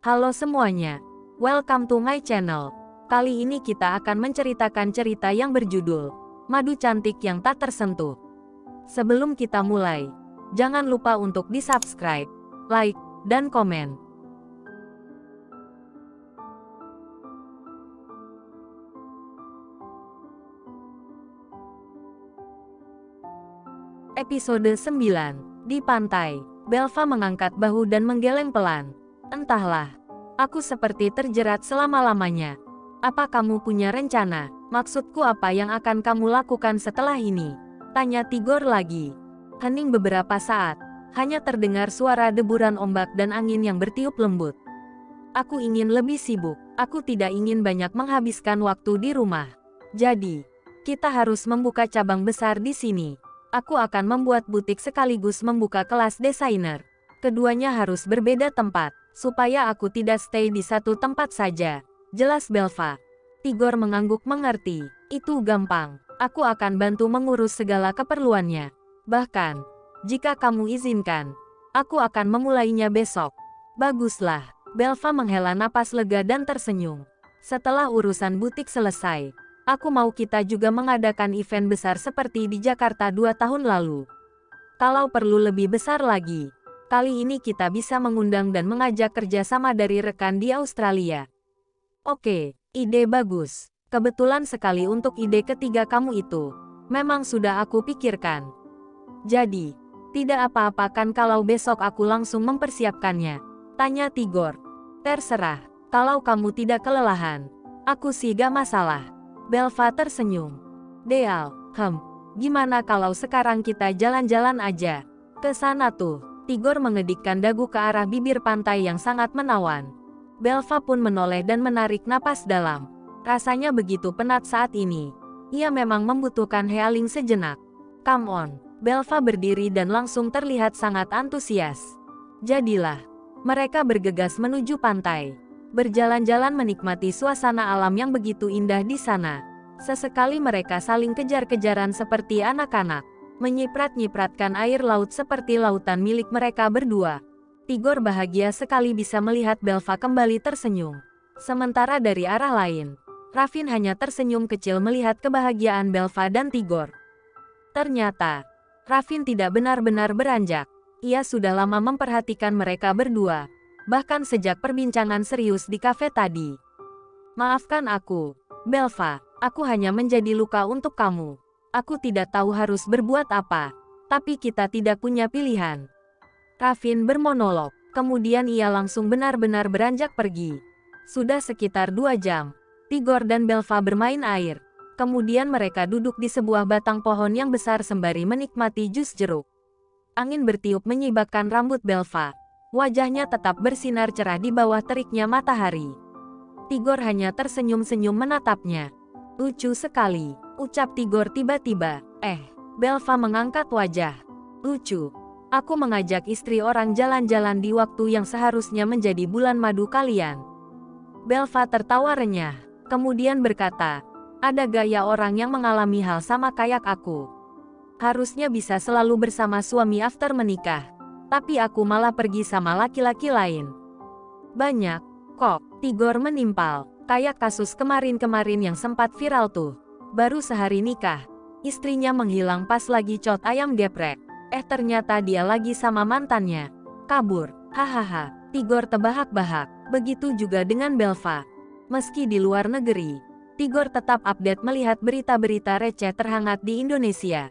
Halo semuanya, welcome to my channel. Kali ini kita akan menceritakan cerita yang berjudul Madu Cantik yang Tak Tersentuh. Sebelum kita mulai, jangan lupa untuk di-subscribe, like, dan komen. Episode 9. Di pantai, Belva mengangkat bahu dan menggeleng pelan. Entahlah, aku seperti terjerat selama-lamanya. Apa kamu punya rencana? Maksudku apa yang akan kamu lakukan setelah ini? Tanya Tigor lagi. Hening beberapa saat, hanya terdengar suara deburan ombak dan angin yang bertiup lembut. Aku ingin lebih sibuk, aku tidak ingin banyak menghabiskan waktu di rumah. Jadi, kita harus membuka cabang besar di sini. Aku akan membuat butik sekaligus membuka kelas desainer. Keduanya harus berbeda tempat, supaya aku tidak stay di satu tempat saja. Jelas Belva. Tigor mengangguk mengerti. Itu gampang. Aku akan bantu mengurus segala keperluannya. Bahkan, jika kamu izinkan, aku akan memulainya besok. Baguslah. Belva menghela napas lega dan tersenyum. Setelah urusan butik selesai, aku mau kita juga mengadakan event besar seperti di Jakarta 2 tahun lalu. Kalau perlu lebih besar lagi, kali ini kita bisa mengundang dan mengajak kerjasama dari rekan di Australia. Oke, ide bagus. Kebetulan sekali untuk ide ketiga kamu itu. Memang sudah aku pikirkan. Jadi, tidak apa-apa kan kalau besok aku langsung mempersiapkannya? Tanya Tigor. Terserah, kalau kamu tidak kelelahan. Aku sih gak masalah. Belva tersenyum. Deal, gimana kalau sekarang kita jalan-jalan aja? Ke sana tuh. Tigor mengedikkan dagu ke arah bibir pantai yang sangat menawan. Belva pun menoleh dan menarik napas dalam. Rasanya begitu penat saat ini. Ia memang membutuhkan healing sejenak. Come on. Belva berdiri dan langsung terlihat sangat antusias. Jadilah, mereka bergegas menuju pantai. Berjalan-jalan menikmati suasana alam yang begitu indah di sana. Sesekali mereka saling kejar-kejaran seperti anak-anak. Menyiprat-nyipratkan air laut seperti lautan milik mereka berdua. Tigor bahagia sekali bisa melihat Belva kembali tersenyum. Sementara dari arah lain, Ravin hanya tersenyum kecil melihat kebahagiaan Belva dan Tigor. Ternyata, Ravin tidak benar-benar beranjak. Ia sudah lama memperhatikan mereka berdua. Bahkan sejak perbincangan serius di kafe tadi. Maafkan aku, Belva, aku hanya menjadi luka untuk kamu. Aku tidak tahu harus berbuat apa, tapi kita tidak punya pilihan. Ravin bermonolog, kemudian ia langsung benar-benar beranjak pergi. Sudah sekitar 2 jam, Tigor dan Belva bermain air. Kemudian mereka duduk di sebuah batang pohon yang besar sembari menikmati jus jeruk. Angin bertiup menyibakkan rambut Belva. Wajahnya tetap bersinar cerah di bawah teriknya matahari. Tigor hanya tersenyum-senyum menatapnya. Lucu sekali, ucap Tigor tiba-tiba. Belva mengangkat wajah. Lucu. Aku mengajak istri orang jalan-jalan di waktu yang seharusnya menjadi bulan madu kalian. Belva tertawa renyah, kemudian berkata, ada gaya orang yang mengalami hal sama kayak aku. Harusnya bisa selalu bersama suami after menikah. Tapi aku malah pergi sama laki-laki lain. Banyak, kok. Tigor menimpal. Kayak kasus kemarin-kemarin yang sempat viral tuh. Baru sehari nikah, istrinya menghilang pas lagi cot ayam geprek. Ternyata dia lagi sama mantannya. Kabur. Hahaha. Tigor terbahak-bahak. Begitu juga dengan Belva. Meski di luar negeri, Tigor tetap update melihat berita-berita receh terhangat di Indonesia.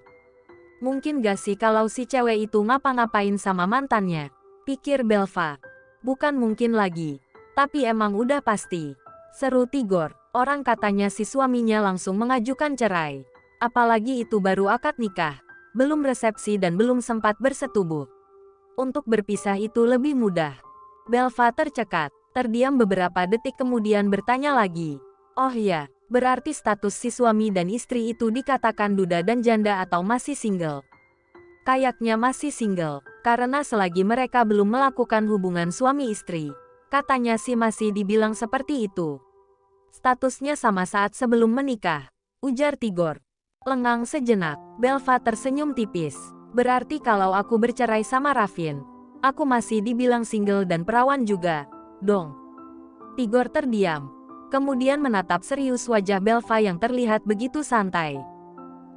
Mungkin gak sih kalau si cewek itu ngapa-ngapain sama mantannya? Pikir Belva. Bukan mungkin lagi. Tapi emang udah pasti. Seru Tigor. Orang katanya si suaminya langsung mengajukan cerai. Apalagi itu baru akad nikah. Belum resepsi dan belum sempat bersetubuh. Untuk berpisah itu lebih mudah. Belva tercekat. Terdiam beberapa detik kemudian bertanya lagi. Oh ya. Berarti status si suami dan istri itu dikatakan duda dan janda atau masih single? Kayaknya masih single, karena selagi mereka belum melakukan hubungan suami istri. Katanya sih masih dibilang seperti itu. Statusnya sama saat sebelum menikah, ujar Tigor. Lengang sejenak, Belva tersenyum tipis. Berarti kalau aku bercerai sama Ravin, aku masih dibilang single dan perawan juga, dong. Tigor terdiam. Kemudian menatap serius wajah Belva yang terlihat begitu santai.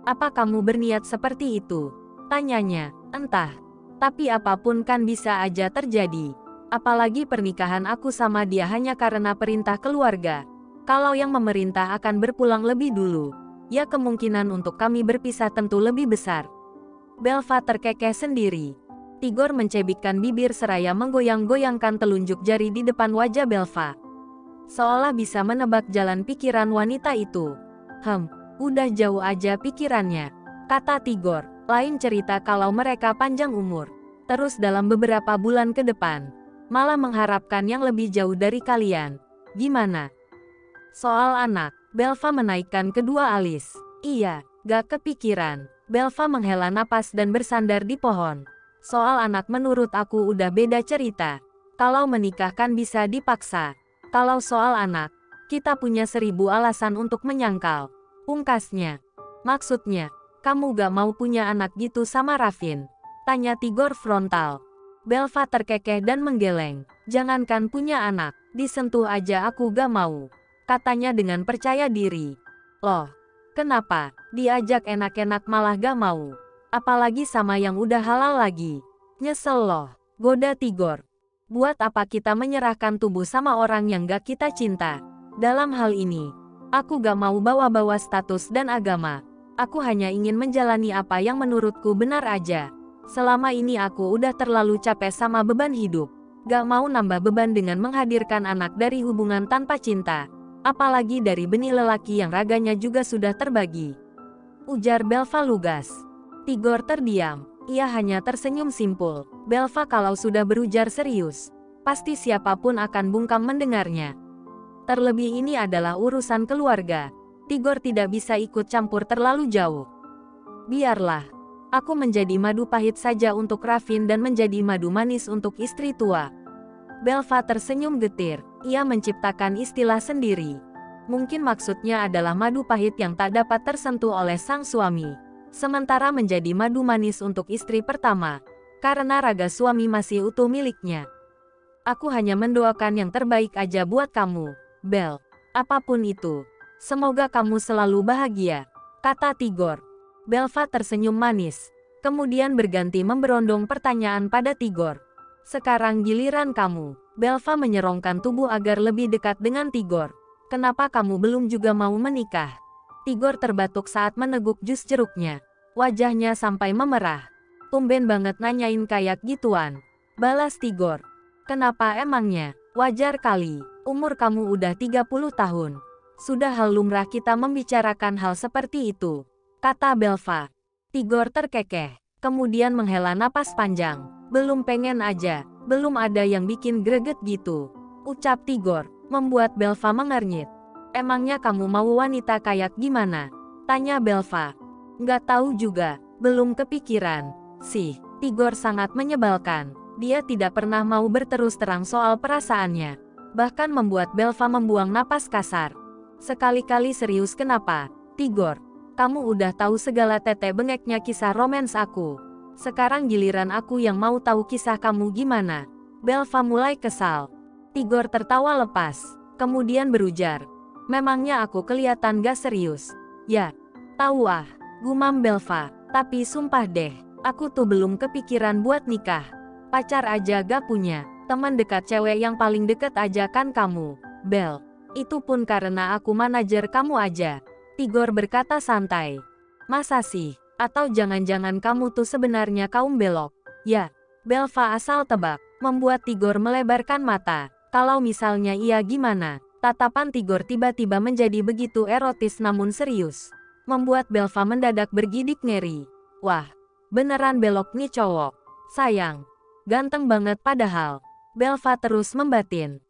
Apa kamu berniat seperti itu? Tanyanya. Entah. Tapi apapun kan bisa aja terjadi. Apalagi pernikahan aku sama dia hanya karena perintah keluarga. Kalau yang memerintah akan berpulang lebih dulu, ya kemungkinan untuk kami berpisah tentu lebih besar. Belva terkekeh sendiri. Tigor mencebikkan bibir seraya menggoyang-goyangkan telunjuk jari di depan wajah Belva. Seolah bisa menebak jalan pikiran wanita itu. Udah jauh aja pikirannya, kata Tigor. Lain cerita kalau mereka panjang umur. Terus dalam beberapa bulan ke depan, malah mengharapkan yang lebih jauh dari kalian. Gimana? Soal anak, Belva menaikkan kedua alis. Iya, gak kepikiran. Belva menghela napas dan bersandar di pohon. Soal anak menurut aku udah beda cerita. Kalau menikah kan bisa dipaksa. Kalau soal anak, kita punya 1000 alasan untuk menyangkal. Pungkasnya. Maksudnya, kamu gak mau punya anak gitu sama Ravin? Tanya Tigor frontal. Belva terkekeh dan menggeleng. Jangankan punya anak, disentuh aja aku gak mau. Katanya dengan percaya diri. Loh, kenapa? Diajak enak-enak malah gak mau. Apalagi sama yang udah halal lagi. Nyesel loh, goda Tigor. Buat apa kita menyerahkan tubuh sama orang yang gak kita cinta? Dalam hal ini, aku gak mau bawa-bawa status dan agama. Aku hanya ingin menjalani apa yang menurutku benar aja. Selama ini aku udah terlalu capek sama beban hidup. Gak mau nambah beban dengan menghadirkan anak dari hubungan tanpa cinta. Apalagi dari benih lelaki yang raganya juga sudah terbagi. Ujar Belva lugas. Tigor terdiam. Ia hanya tersenyum simpul. Belva kalau sudah berujar serius, pasti siapapun akan bungkam mendengarnya. Terlebih ini adalah urusan keluarga. Tigor tidak bisa ikut campur terlalu jauh. Biarlah. Aku menjadi madu pahit saja untuk Ravin dan menjadi madu manis untuk istri tua. Belva tersenyum getir. Ia menciptakan istilah sendiri. Mungkin maksudnya adalah madu pahit yang tak dapat tersentuh oleh sang suami. Sementara menjadi madu manis untuk istri pertama. Karena raga suami masih utuh miliknya. Aku hanya mendoakan yang terbaik aja buat kamu, Bel. Apapun itu. Semoga kamu selalu bahagia, kata Tigor. Belva tersenyum manis. Kemudian berganti memberondong pertanyaan pada Tigor. Sekarang giliran kamu. Belva menyerongkan tubuh agar lebih dekat dengan Tigor. Kenapa kamu belum juga mau menikah? Tigor terbatuk saat meneguk jus jeruknya. Wajahnya sampai memerah. Tumben banget nanyain kayak gituan. Balas Tigor. Kenapa emangnya? Wajar kali. Umur kamu udah 30 tahun. Sudah hal lumrah kita membicarakan hal seperti itu, kata Belva. Tigor terkekeh, kemudian menghela napas panjang. Belum pengen aja, belum ada yang bikin greget gitu, ucap Tigor, membuat Belva mengernyit. Emangnya kamu mau wanita kayak gimana? Tanya Belva. Nggak tahu juga, belum kepikiran. Sih, Tigor sangat menyebalkan. Dia tidak pernah mau berterus terang soal perasaannya. Bahkan membuat Belva membuang napas kasar. Sekali-kali serius kenapa? Tigor, kamu udah tahu segala tetek bengeknya kisah romans aku. Sekarang giliran aku yang mau tahu kisah kamu gimana. Belva mulai kesal. Tigor tertawa lepas, kemudian berujar. Memangnya aku kelihatan gak serius? Ya, tahu ah, gumam Belva. Tapi sumpah deh, aku tuh belum kepikiran buat nikah. Pacar aja gak punya, teman dekat cewek yang paling deket aja kan kamu, Bel. Itu pun karena aku manajer kamu aja. Tigor berkata santai. Masa sih? Atau jangan-jangan kamu tuh sebenarnya kaum belok? Ya, Belva asal tebak, membuat Tigor melebarkan mata. Kalau misalnya iya gimana? Tatapan Tigor tiba-tiba menjadi begitu erotis namun serius. Membuat Belva mendadak bergidik ngeri. Wah, beneran belok nih cowok. Sayang, ganteng banget padahal. Belva terus membatin.